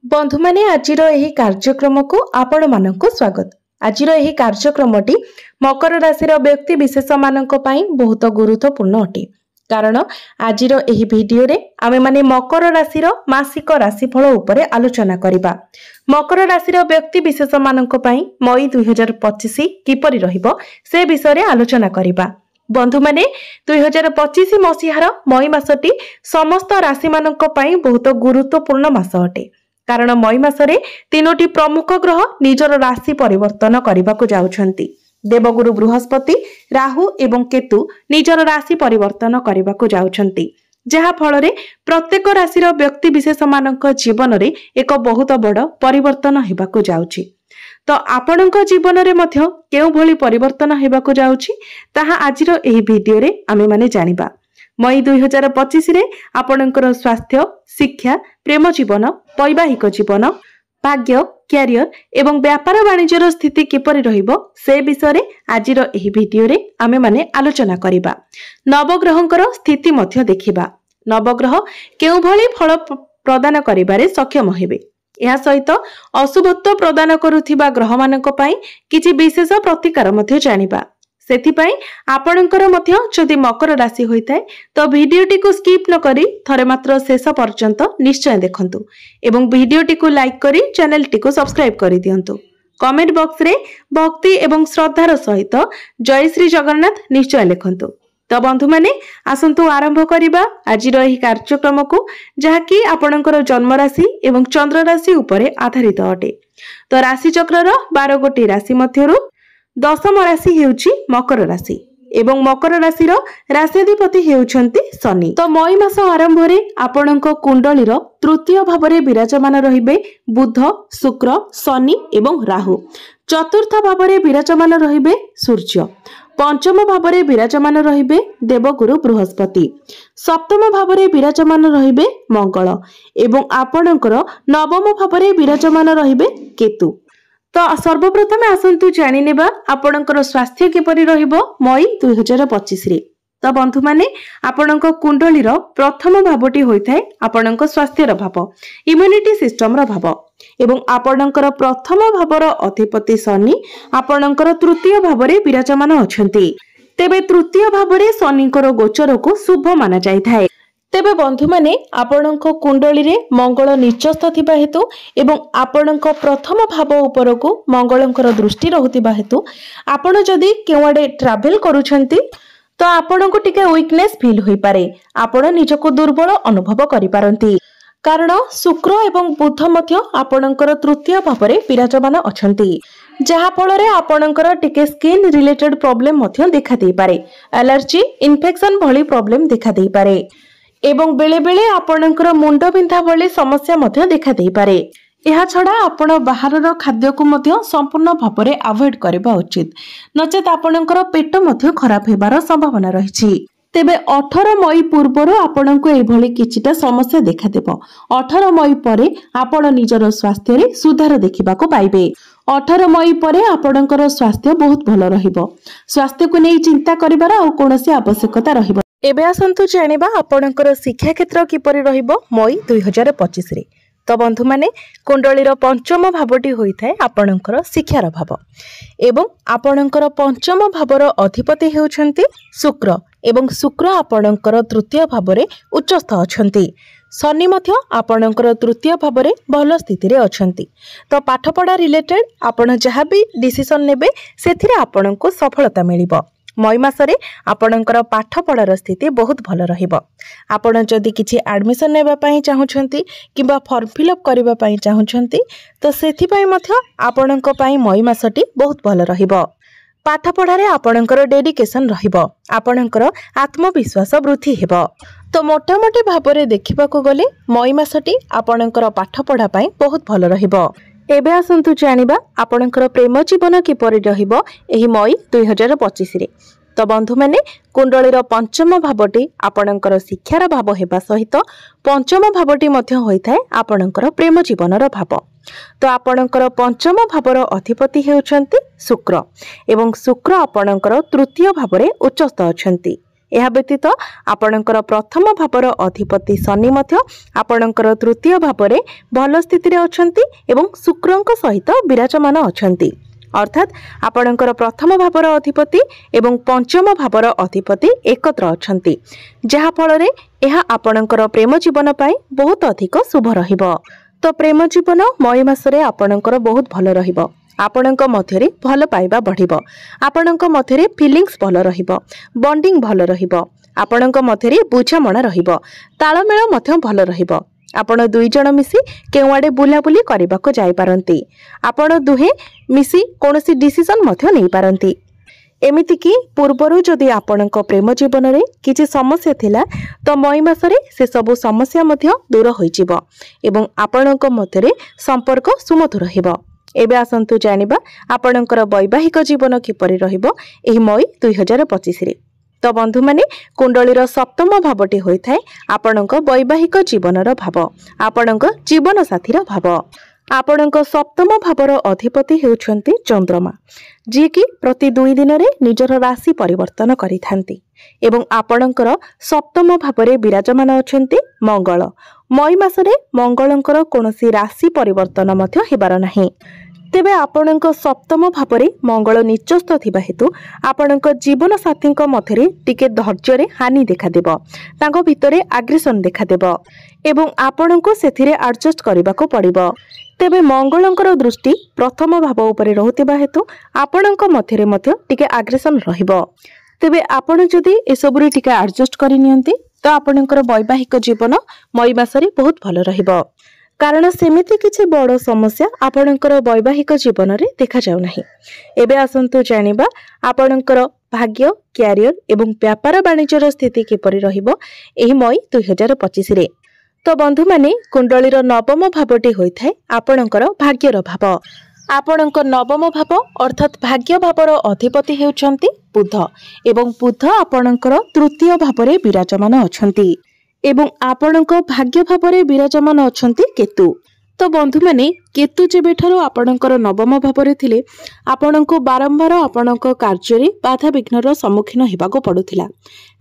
बंधु माने आजिर एही कार्यक्रम को आपण मानक स्वागत। आजिर एही कार्यक्रमटी मकर राशि व्यक्ति विशेष मानक पई बहुत गुरुत्वपूर्ण अटे। कारण आजिर एही वीडियो रे आमे माने मकर राशि मासिक राशिफल उपरे आलोचना करिबा। मकर राशि व्यक्ति विशेष मानक पई मई 2025 किपरि रहिबो से विषय रे आलोचना करिबा। बंधु माने 2025 मसीहार मई मासटी समस्त राशि मानक पई बहुत गुरुत्वपूर्ण मास अटे। कारण मई मासरे तीनोटी प्रमुख ग्रह निजर राशि परिवर्तन करने जाउछंती। देवगुरु बृहस्पति, राहु एवं केतु निजर राशि परिवर्तन करने जाउछंती, जहा फल रे प्रत्येक राशि व्यक्ति विशेष मानक जीवन रे एक बहुत बड़ परिवर्तन हेबाकु जाउछि। तो आपणक जीवन रे मध्य केउ भली परिवर्तन हेबाकु जाउछि ताहा आजिर एही वीडियो रे आमे माने जानिबा। मई 2025 रे आपणकर स्वास्थ्य, शिक्षा, प्रेम जीवन, वैवाहिक जीवन, भाग्य, क्यारियर एवं व्यापार वाणिज्यर स्थिति किपरि रहिबो से विषय रे आजिर एही वीडियो रे आमे माने आलोचना करिबा। नवग्रहंकर स्थिति मध्य देखिबा। नवग्रह केउ भली फल प्रदान करिबारे सक्षम हेबे। या सहित अशुभत्व प्रदान करुथिबा ग्रह मानक पई किछि विशेष प्रतिकार मध्य जानिबा। सेथिपाई आपणकर मध्य जदि मकर राशि होइताय तो वीडियोटी को स्किप न करी थरे मात्र शेष पर्यंत निश्चय देखंतु एवं वीडियोटी को लाइक करी चैनलटी को सब्सक्राइब करि दियंतु। कमेंट बॉक्स रे भक्ति एवं श्रद्धार सहित जय श्री जगन्नाथ निश्चय लिखंतु। तो बंधु माने आसंतु आरंभ करिबा आजिर एही कार्यक्रम को, जहाकी आपणकर जन्म राशि एवं चंद्र राशि उपरे आधारित अटे। तो राशि चक्रर 12 गोटी राशि मध्यरु दशम राशि हेउची मकर राशि एवं मकर राशि राशिधिपति हेउछंती शनि। तो मई मास आरंभ रे आपणक कुंडलीर तृतीय भाव रे विराजमान रहिबे बुध, शुक्र, शनि एवं राहु। चतुर्थ भाव रे विराजमान रहिबे सूर्य। पंचम भाव रे विराजमान रहिबे देवगुरु बृहस्पति। सप्तम भाव रे विराजमान रहिबे मंगल एवं आपणकर नवम भाव रे विराजमान रहिबे केतु। तो सर्वप्रथम आसंतु जानि नेबा आपणकर स्वास्थ्य किपरि रहिबो मई 2025 रे। तो बंधु माने आपणक कुंडलीर प्रथम भावटी होइथाय आपणक स्वास्थ्यर भाव, इम्यूनिटी सिस्टम रो भाव एवं आपणकर प्रथम भावर अधिपति शनि आपणकर तृतीय भाव रे विराजमान अछंती। तेबे तृतीय भाव रे शनिकर गोचर को शुभ माना जायथाय। तेबे बंधु माने आपणक कुंडली रे मंगल नीचस्थ थिबा हेतु एवं आपणक प्रथम भाव उपरको मंगलंकर दृष्टि रहुतिबा हेतु आपण जदि केवाडे ट्रैवल करूछंती तो आपणको टिके वीकनेस फील होई पारे। आपण निजको दुर्बल अनुभव करि पारंती। कारण शुक्र एवं बुध मध्य आपणकर तृतीय भाव रे विराजमान अछंती, जहा फल रे आपणकर टिके स्किन रिलेटेड प्रॉब्लम मध्य देखा देई पारे। एलर्जी, इन्फेक्शन भली प्रॉब्लम देखा देई पारे एवं बेले बेले आपणकर मुंड बिंधा भली समस्या मध्य देखा देई पारे। एहा छडा आपण बाहरर खाद्य को मध्य संपूर्ण भाव रे अवॉइड करबा उचित, नचेत आपणकर पेट मध्य खराब हेबार संभावना रहिछि। तेबे 18 मई पूर्वर आपणको एई भली किछिटा समस्या देखा देबो। 18 मई परे आपण निजर स्वास्थ्य रे सुधार देखिबा को पाइबे। 18 मई परे आपणकर स्वास्थ्य बहुत भलो रहिबो। स्वास्थ्य को नै चिंता करिबार आ कोनोसी आवश्यकता रहिबो। एबे आसंतु जानिबा आपणकर शिक्षा क्षेत्र किपरि रहिबो मई 2025 रे। तो बंधु माने कुंडलीर पंचम भावटी होइथाय आपणकर शिक्षार भाव एवं आपणकर पंचम भावर अधिपति हेउछंती शुक्र एवं शुक्र आपणकर तृतीय भाव रे उच्चस्थ अछंती। शनि मध्य आपणकर तृतीय भाव रे भल स्थिति रे अछंती। तो पाठपढ़ा रिलेटेड आपण जहाँ भी डिसीजन नेबे सेथिरे आपणको सफलता मिलिबो। मई मासरे आपणकर पाठपढ़ार स्थिति बहुत भल रहिबो। आपण जदि किछि एडमिशन नेबा पई चाहुछंती किबा फॉर्म फिलअप करबा पई चाहुछंती तो सेथि पई मध्य आपणक पई मई मासटी बहुत भल रहिबो। पाठपढ़ारे आपणकर डेडिकेशन रहिबो। आपणकर आत्मविश्वास वृद्धि हेबो। तो मोटामोटी भाव रे देखिबाको गले मई मासटी आपणकर पाठपढ़ा पई बहुत भल रहिबो। एबे आसंतु जानिबा आपणकर प्रेम जीवन किपरि रहिबो एही मई 2025 रे। तो बंधु माने कुंडलीर पंचम भावटी आपणकर शिक्षार भाव हेबा सहित पंचम भावटी मध्य होइथाय आपणकर प्रेम जीवनर भाव। तो आपणकर पंचम भावर अधिपति हेउछंती शुक्र एवं शुक्र आपणकर तृतीय भाव रे उच्चस्थ अछंती। यह व्यतीत आपणकर प्रथम भावर अधिपति शनि मध्य आपणकर तृतीय भाव भल स्थिति अछंती एवं शुक्रंक सहित विराजमान अछंती। अर्थात आपणकर प्रथम भावर अधिपति एवं पंचम भावर अधिपति एकत्र अछंती, जहा फल रे यह आपणकर प्रेम जीवन पाई बहुत अधिक शुभ रहिबो। तो प्रेम जीवन मई मासरे आपणकर बहुत भल रहिबो। आपणक मध्यरे भल पाइबा बढ़िबो, आपणक मध्यरे फीलिंग्स भल रहिबो, बॉन्डिंग भल रहिबो, आपणक मध्यरे बुझामणा रहिबो, तालमेल मध्य भल रहिबो। आपण दुई जण मिसी केउआडे बुलाबुली करबाको जाई पारंती, आपण दुहे मिसी कोनोसी डिसिजन मध्य नै पारंती। एमिति कि पूर्वरु जदि आपणक प्रेम जीवन रे किछि समस्या थिला तो मई मासरे से सब समस्या मध्य दूर होई जिवो एवं आपणक मध्यरे संपर्क सुमधुर हेबो। एबे आसंतु जानिबा आपणकर वैवाहिक जीवन किपरि रहिबो एही मई 2025 रे। तो बंधु माने कुंडलीर सप्तम भावटी होइथाय आपणक वैवाहिक जीवनर भाव, आपणक जीवन साथीर भाव। आपणक सप्तम भावर अधिपति हेउछंती चंद्रमा, जी कि प्रति 2 दिन रे निजर राशि परिवर्तन करिथांती एवं आपणकर सप्तम भावरे विराजमान अछंती मंगल। मई मासरे मंगलंकर कोनोसी राशि परिवर्तन मध्य हेबार नाही। तेबे आपणक सप्तम भावरे मंगल निचस्थ थिबा हेतु आपणक जीवन साथीक मध्यरे टिके धैर्य रे हानि देखा देबो, तांको भितरे आग्रेशन देखा देबो एवं आपणको सेथिरे एडजस्ट करबाको पड़िबो। तेबे मंगलंकर दृष्टि प्रथम भाव उपरे रहुतिबा हेतु आपणक मध्यरे मध्य टिके आग्रेशन रहिबो। तेबे आपण जदि एसबुरी टिके एडजस्ट करि नियंती तो आपणकर वैवाहिक जीवन मई मासरे बहुत भल रहिबो, कारण सेमिति किछि बड़ समस्या आपणकर वैवाहिक जीवन रे देखा जाउ नाही। एबे आसंतु जानिबा आपणकर भाग्य, कैरियर एवं व्यापार वाणिज्यर स्थिति किपरि रहिबो एही मई 2025 रे। तो बंधु माने कुंडलीर नवम भावटी होइथाय आपणकर भाग्यर भाव। आपणक नवम भाव अर्थात भाग्य भावर अधिपति हेउछंती बुध एवं बुध आपणकर तृतीय भावरे विराजमान अछंती एवं आपणक भाग्य भावरे विराजमान अछंती केतु। तो बंधु माने केतु जेबेठारो आपणकर नवम भावरे थिले आपणको बारंबार आपणक कार्य रे बाधा विघ्नर सम्मुखीन हेबाको पडुथिला,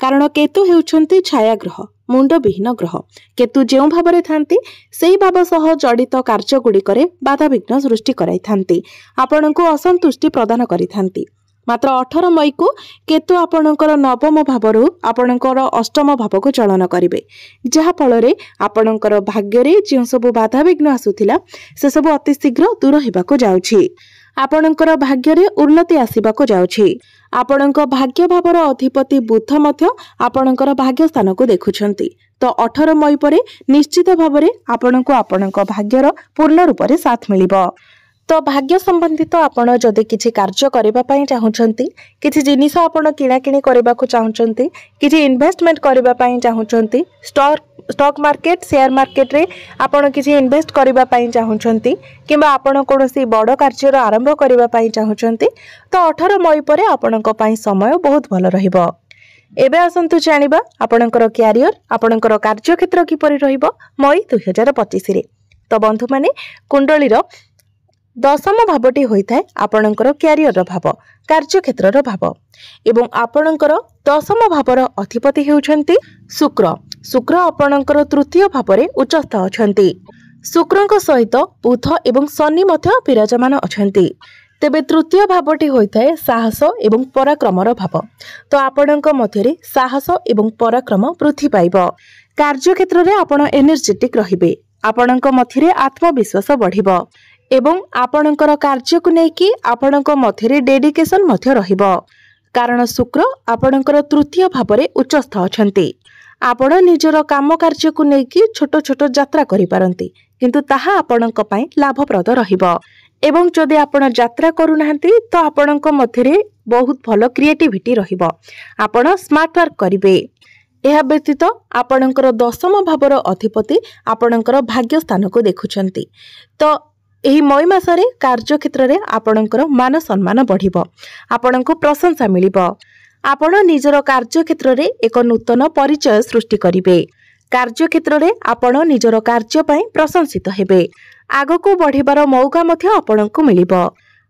कारण केतु हेउछंती छाया ग्रह, मुंड विहीन ग्रह। केतु जेउ भावरे थांती सेही भाव सह जड़ित कार्य गुड़िकरे बाधा विघ्न सृष्टि कराई थांती, आपणको असंतुष्टि प्रदान करि थांती। मात्र 18 मई को केतु आपणकर नवम भावरु आपणकर अष्टम भाव को चलन करिवे, जहा फल रे आपणकर भाग्य रे जे सब बाधा विघ्न आसुथिला से सब अति शीघ्र दूर हेबाको जाउछि। आपणकर भाग्य रे उन्नति आसीबाको जाउछि। आपणक भाग्य भावर अधिपति बुध मध्य आपणकर भाग्य स्थान को देखुछंती। तो 18 मई परे निश्चित भावरे आपणको आपणक भाग्यर पूर्ण रूप रे साथ मिलिबो। तो भाग्य संबंधित आपण जदि किछि कार्य करिबा पई चाहुचंती, किछि जिनिस आपण किणा किणी करिबाको चाहुचंती, किछि इन्वेस्टमेंट करिबा पई चाहुचंती, स्टॉक मार्केट शेयर मार्केट रे आपण किछि इन्वेस्ट करिबा पई चाहुचंती किबा आपण कोनोसी बड़ कार्यर आरंभ करिबा पई चाहुचंती, तो 18 मई परे आपणक पई समय बहुत भल रहिबो। एबे आसंतु जानिबा आपणकर कैरियर, आपणकर कार्य क्षेत्र किपरि रहिबो मई 2025 रे। तो बंधु माने कुंडलीर दशम भावटी होइथाय आपणकर कैरियर भाव, कार्य क्षेत्र भाव एवं आपणकर दशम भावर अधिपति हेउछंती शुक्र। शुक्र आपणकर तृतीय भावरे उच्चस्थ अछंती। शुक्रंक सहित बुध एवं शनि मध्य विराजमान अछंती। तेबे तृतीय भावटी होइथाय साहस एवं पराक्रमर भाव। तो आपणक मध्यरे साहस एवं पराक्रम वृद्धि पाइबो। कार्य क्षेत्र रे आपण एनर्जेटिक रहिबे, आपणक मध्यरे आत्मविश्वास बढ़िबो एवं आपणकर कार्य को नेकी आपणक मध्यरे डेडिकेशन मध्य रहिबो, कारण शुक्र आपणकर तृतीय भावरे उच्चस्थ अछंती। आपण निजर काम कार्य को नेकी छोट छोट यात्रा करि पारंती, किंतु ताहा आपणक पई लाभप्रद रहिबो। एवं जदि आपण यात्रा करू नाहंती तो आपणक मध्यरे बहुत भलो क्रिएटिविटी रहिबो, आपण स्मार्ट वर्क करिवे। यह व्यतीत आपणकर दशम भावर अधिपति आपणकर भाग्य स्थान को देखुछंती। तो एही मई मासरे कार्य क्षेत्र रे आपणकर मान सम्मान बढ़िबो, आपणको प्रशंसा मिलिबो। आपण निजर कार्य क्षेत्र रे एक नूतन परिचय सृष्टि करिवे। कार्य क्षेत्र रे आपण निजर कार्य पई प्रशंसित हेबे। आगको बढ़िबार मौका मध्य आपणको मिलिबो।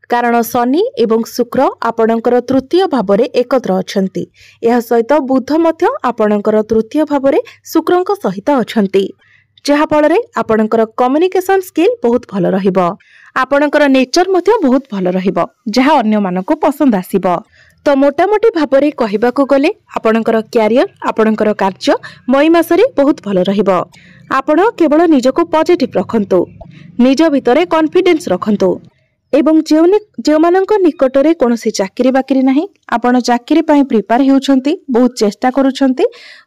कारण शनि एवं शुक्र आपणकर तृतीय भाव में एकत्र अछंती। यह सहित बुध मध्य आपणकर तृतीय भाव में शुक्रंक सहित अछंती, जहा फल रे आपणकर कम्युनिकेशन स्किल बहुत भल रहिबो। आपणकर नेचर मध्य बहुत भल रहिबो, जहा अन्य मानको पसंद आसीबो। तो मोटामोटी भाव में कहबाकू गले आपणकर कैरियर आपणकर कार्य मई मासरे बहुत भल रहिबो। आपण केवल निजको पॉजिटिव रखंतु, निज भितरे कॉन्फिडेंस रखंतु एवं जो मानक निकटरे कोनोसी चाकरी बाकरी नाही, आपण चाकरी पई प्रिपेयर हेउछंती, बहुत चेष्टा करूछंती,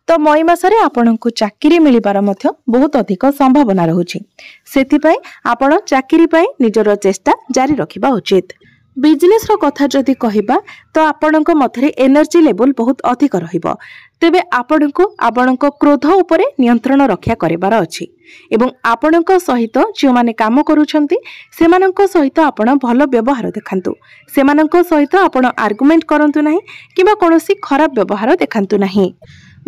तो मई मासरे आपणको चाकरी मिलिबार मध्य बहुत अधिक संभावना रहुछि। सेति पई आपण चाकरी पई निजर चेष्टा जारी रखिबा उचित। बिजनेस रो कथा जदि कहिबा तो आपणको मथरे एनर्जी लेवल बहुत अधिक रहिबो, तेबे आपणको क्रोध उपरे नियंत्रण रक्षा करिबार अछि एवं आपणको सहित जो माने काम करूछंती सेमाननको सहित आपण भलो व्यवहार देखांतु। सेमाननको सहित आपण आर्गुमेंट करंतु नाही किबा कोनोसी खराब व्यवहार देखांतु नाही।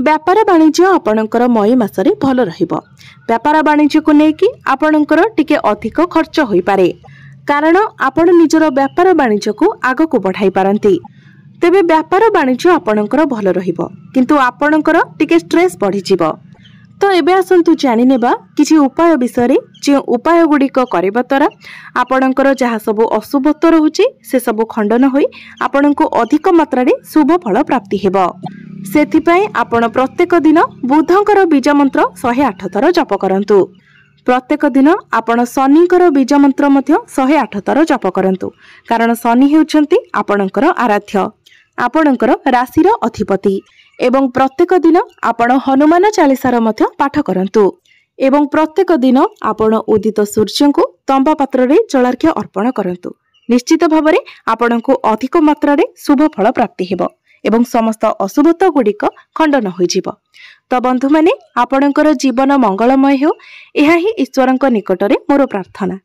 व्यापार वाणिज्य आपणकर मई मासरे भलो रहिबो। व्यापार वाणिज्य को नेकी आपणकर टिके अधिक खर्च होई पारे, कारण आपण निजर व्यापार वाणिज्य को आग को बढ़ाई पारंती। तेबे व्यापार वाणिज्य आपणकर भल रहिबो, किंतु आपणकर टिके स्ट्रेस बढ़ी जिवो। तो एबे आसंतु जानि नेबा किछि उपाय विषय, जे उपाय गुड़िक करबा द्वारा आपणकर जहा सब अशुभत्व रहुछि से सब खंडन होई आपणको अधिक मात्रा रे शुभ फल प्राप्ति हेबो। सेथि पई आपण प्रत्येक दिन बुधंकर बीज मंत्र 108 थर जप करंतु। प्रत्येक दिन आपण शनिकर बीज मंत्र मध्य 108 थर जप करंतु, कारण शनि हेउछंती आपणकर आराध्य, आपणकर राशिर अधिपति। एवं प्रत्येक दिन आपण हनुमान चालीसार मध्य पाठ करंतु एवं प्रत्येक दिन आपण उदित सूर्य को तंबा पात्र रे जलार्घ्य अर्पण करंतु। निश्चित भाव में आपणको अधिक मात्रा रे शुभ फल प्राप्ति हेबो एवं समस्त अशुभत्व गुड़िक खंडन हो जिवो। तो बंधु माने आपणकर जीवन मंगलमय हो, यह ही ईश्वरंक निकटरे मोर प्रार्थना।